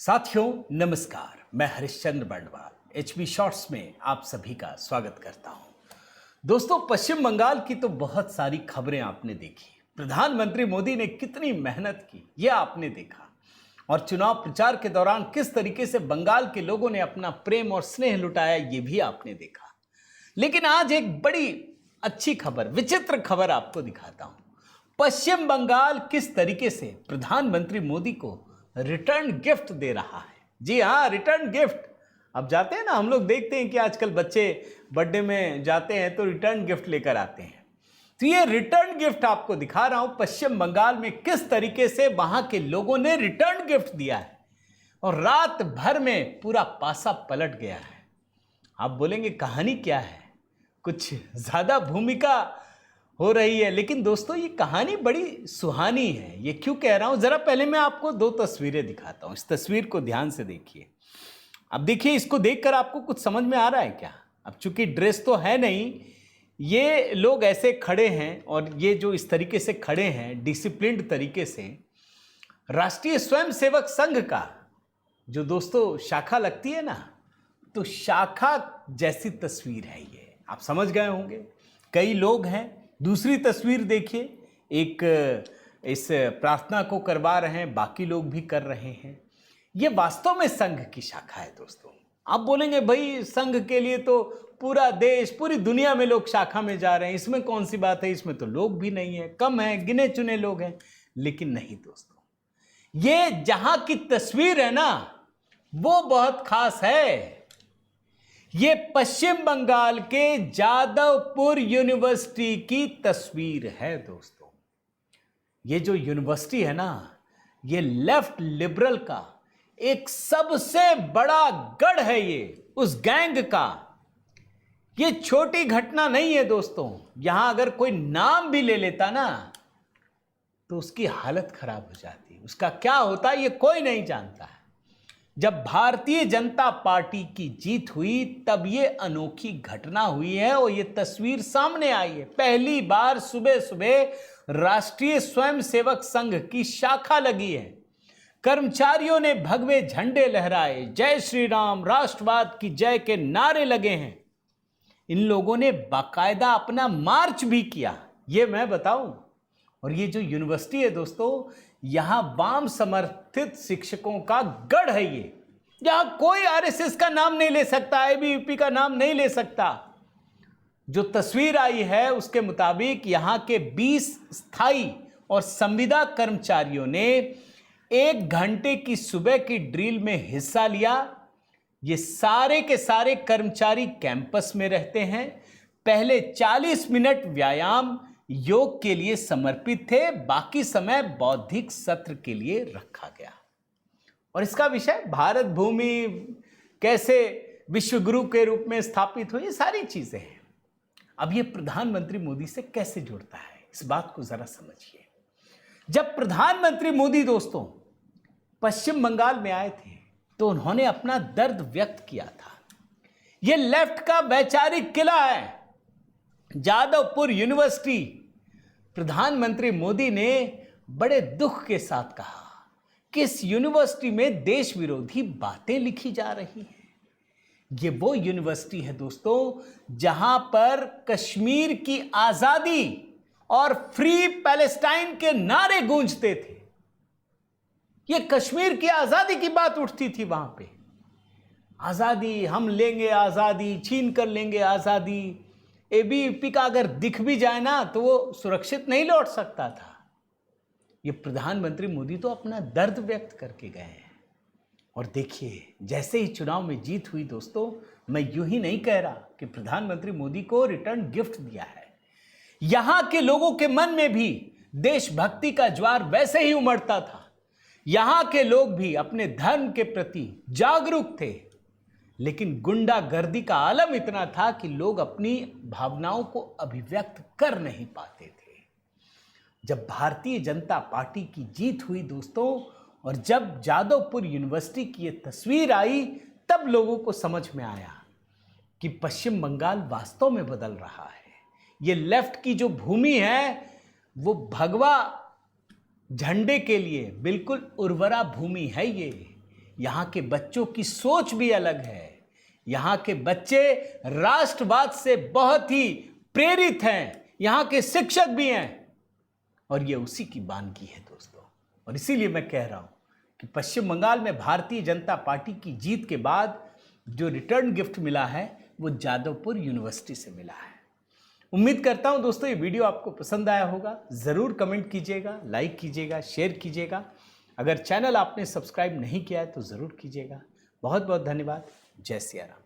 साथियों नमस्कार, मैं हरिश्चंद्र बंडवाल एचबी शॉर्ट्स में आप सभी का स्वागत करता हूं। दोस्तों, पश्चिम बंगाल की तो बहुत सारी खबरें आपने देखी। प्रधानमंत्री मोदी ने कितनी मेहनत की यह आपने देखा, और चुनाव प्रचार के दौरान किस तरीके से बंगाल के लोगों ने अपना प्रेम और स्नेह लुटाया ये भी आपने देखा। लेकिन आज एक बड़ी अच्छी खबर, विचित्र खबर आपको दिखाता हूं। पश्चिम बंगाल किस तरीके से प्रधानमंत्री मोदी को रिटर्न गिफ्ट दे रहा है। जी हाँ, रिटर्न गिफ्ट। अब जाते हैं ना, हम लोग देखते हैं कि आजकल बच्चे बर्थडे में जाते हैं तो रिटर्न गिफ्ट लेकर आते हैं। तो ये रिटर्न गिफ्ट आपको दिखा रहा हूं, पश्चिम बंगाल में किस तरीके से वहां के लोगों ने रिटर्न गिफ्ट दिया है, और रात भर में पूरा पासा पलट गया है। आप बोलेंगे कहानी क्या है, कुछ ज्यादा भूमिका हो रही है, लेकिन दोस्तों ये कहानी बड़ी सुहानी है। ये क्यों कह रहा हूं, जरा पहले मैं आपको दो तस्वीरें दिखाता हूं। इस तस्वीर को ध्यान से देखिए। अब देखिए, इसको देखकर आपको कुछ समझ में आ रहा है क्या? अब चूंकि ड्रेस तो है नहीं, ये लोग ऐसे खड़े हैं, और ये जो इस तरीके से खड़े हैं डिसिप्लिन्ड तरीके से, राष्ट्रीय स्वयंसेवक संघ का जो दोस्तों शाखा लगती है ना, तो शाखा जैसी तस्वीर है ये। आप समझ गए होंगे, कई लोग हैं। दूसरी तस्वीर देखिए, एक इस प्रार्थना को करवा रहे हैं, बाकी लोग भी कर रहे हैं। ये वास्तव में संघ की शाखा है दोस्तों। आप बोलेंगे भाई संघ के लिए तो पूरा देश, पूरी दुनिया में लोग शाखा में जा रहे हैं, इसमें कौन सी बात है, इसमें तो लोग भी नहीं है, कम है, गिने चुने लोग हैं। लेकिन नहीं दोस्तों, ये जहां की तस्वीर है ना, वो बहुत खास है। ये पश्चिम बंगाल के जादवपुर यूनिवर्सिटी की तस्वीर है दोस्तों। ये जो यूनिवर्सिटी है ना, ये लेफ्ट लिबरल का एक सबसे बड़ा गढ़ है। ये उस गैंग का, ये छोटी घटना नहीं है दोस्तों। यहां अगर कोई नाम भी ले लेता ना, तो उसकी हालत खराब हो जाती। उसका क्या होता ये कोई नहीं जानता है। जब भारतीय जनता पार्टी की जीत हुई, तब ये अनोखी घटना हुई है, और ये तस्वीर सामने आई है। पहली बार सुबह सुबह राष्ट्रीय स्वयंसेवक संघ की शाखा लगी है। कर्मचारियों ने भगवे झंडे लहराए, जय श्री राम, राष्ट्रवाद की जय के नारे लगे हैं। इन लोगों ने बाकायदा अपना मार्च भी किया, ये मैं बताऊं। और ये जो यूनिवर्सिटी है दोस्तों, यहां वाम समर्थित शिक्षकों का गढ़ है। ये यहां कोई आरएसएस का नाम नहीं ले सकता, एबीवीपी का नाम नहीं ले सकता। जो तस्वीर आई है उसके मुताबिक यहां के 20 स्थायी और संविदा कर्मचारियों ने 1 घंटे की सुबह की ड्रिल में हिस्सा लिया। ये सारे के सारे कर्मचारी कैंपस में रहते हैं। पहले 40 मिनट व्यायाम योग के लिए समर्पित थे, बाकी समय बौद्धिक सत्र के लिए रखा गया। और इसका विषय भारत भूमि कैसे विश्वगुरु के रूप में स्थापित हुई, ये सारी चीजें हैं। अब ये प्रधानमंत्री मोदी से कैसे जुड़ता है, इस बात को जरा समझिए। जब प्रधानमंत्री मोदी दोस्तों पश्चिम बंगाल में आए थे, तो उन्होंने अपना दर्द व्यक्त किया था। ये लेफ्ट का वैचारिक किला है, जादवपुर यूनिवर्सिटी। प्रधानमंत्री मोदी ने बड़े दुख के साथ कहा कि इस यूनिवर्सिटी में देश विरोधी बातें लिखी जा रही हैं। ये वो यूनिवर्सिटी है दोस्तों जहां पर कश्मीर की आजादी और फ्री पैलेस्टाइन के नारे गूंजते थे। ये कश्मीर की आजादी की बात उठती थी वहां पे। आजादी, हम लेंगे आजादी, छीन कर लेंगे आजादी। एबीवीपी का अगर दिख भी जाए ना, तो वो सुरक्षित नहीं लौट सकता था। ये प्रधानमंत्री मोदी तो अपना दर्द व्यक्त करके गए हैं। और देखिए, जैसे ही चुनाव में जीत हुई दोस्तों, मैं यूं ही नहीं कह रहा कि प्रधानमंत्री मोदी को रिटर्न गिफ्ट दिया है। यहां के लोगों के मन में भी देशभक्ति का ज्वार वैसे ही उमड़ता था। यहां के लोग भी अपने धर्म के प्रति जागरूक थे, लेकिन गुंडागर्दी का आलम इतना था कि लोग अपनी भावनाओं को अभिव्यक्त कर नहीं पाते थे। जब भारतीय जनता पार्टी की जीत हुई दोस्तों, और जब जादवपुर यूनिवर्सिटी की ये तस्वीर आई, तब लोगों को समझ में आया कि पश्चिम बंगाल वास्तव में बदल रहा है। ये लेफ्ट की जो भूमि है, वो भगवा झंडे के लिए बिल्कुल उर्वरा भूमि है। यहाँ के बच्चों की सोच भी अलग है। यहाँ के बच्चे राष्ट्रवाद से बहुत ही प्रेरित हैं, यहाँ के शिक्षक भी हैं, और ये उसी की बानगी है दोस्तों। और इसीलिए मैं कह रहा हूं कि पश्चिम बंगाल में भारतीय जनता पार्टी की जीत के बाद जो रिटर्न गिफ्ट मिला है वो जादवपुर यूनिवर्सिटी से मिला है। उम्मीद करता हूं दोस्तों ये वीडियो आपको पसंद आया होगा। ज़रूर कमेंट कीजिएगा, लाइक कीजिएगा, शेयर कीजिएगा। अगर चैनल आपने सब्सक्राइब नहीं किया है तो ज़रूर कीजिएगा। बहुत बहुत धन्यवाद। जय सिया राम।